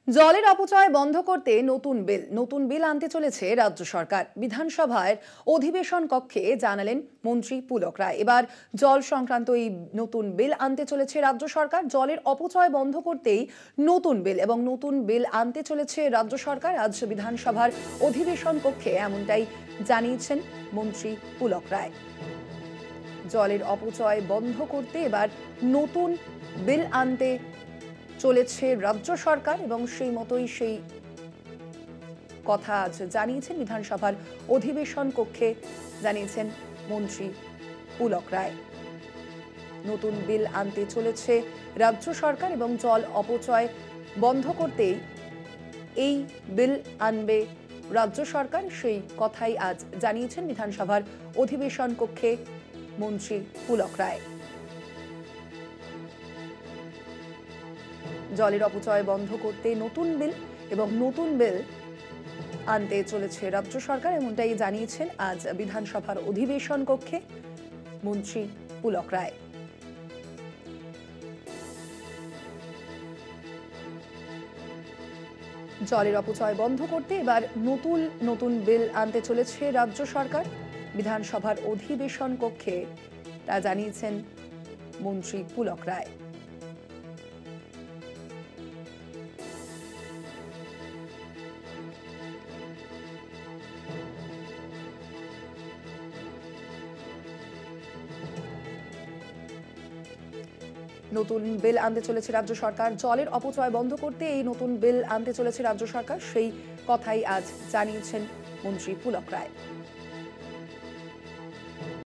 জলের অপচয় বন্ধ করতে নতুন বিল আনতে চলেছে রাজ্য সরকার। বিধানসভার অধিবেশন কক্ষে জানালেন মন্ত্রী পুলক রায়। এবার জল সংক্রান্ত এই নতুন বিল আনতে চলেছে রাজ্য সরকার। জলের অপচয় বন্ধ করতেই নতুন বিল আনতে চলেছে রাজ্য সরকার। আজ বিধানসভার অধিবেশন কক্ষে এমনটাই জানিয়েছেন মন্ত্রী পুলক রায়। জলের অপচয় বন্ধ করতে এবার নতুন বিল আনতে চলেছে রাজ্য সরকার এবং সেই মতোই সেই কথা আজ জানিয়েছেন বিধানসভার অধিবেশন কক্ষে জানিয়েছেন মন্ত্রী পুলক রায়। নতুন বিল আনতে চলেছে রাজ্য সরকার এবং জল অপচয় বন্ধ করতেই এই বিল আনবে রাজ্য সরকার, সেই কথাই আজ জানিয়েছেন বিধানসভার অধিবেশন কক্ষে মন্ত্রী পুলক রায়। জলের অপচয় বন্ধ করতে নতুন বিল আনতে চলেছে রাজ্য সরকার, এমনটাই জানিয়েছেন আজ বিধানসভার অধিবেশন কক্ষে মন্ত্রী পুলক রায়। জলের অপচয় বন্ধ করতে এবার নতুন বিল আনতে চলেছে রাজ্য সরকার, বিধানসভার অধিবেশন কক্ষে তা জানিয়েছেন মন্ত্রী পুলক রায়। নতুন বিল আনতে চলেছে রাজ্য সরকার। জলের অপচয় বন্ধ করতে এই নতুন বিল আনতে চলেছে রাজ্য সরকার, সেই কথাই আজ জানিয়েছেন মন্ত্রী পুলক রায়।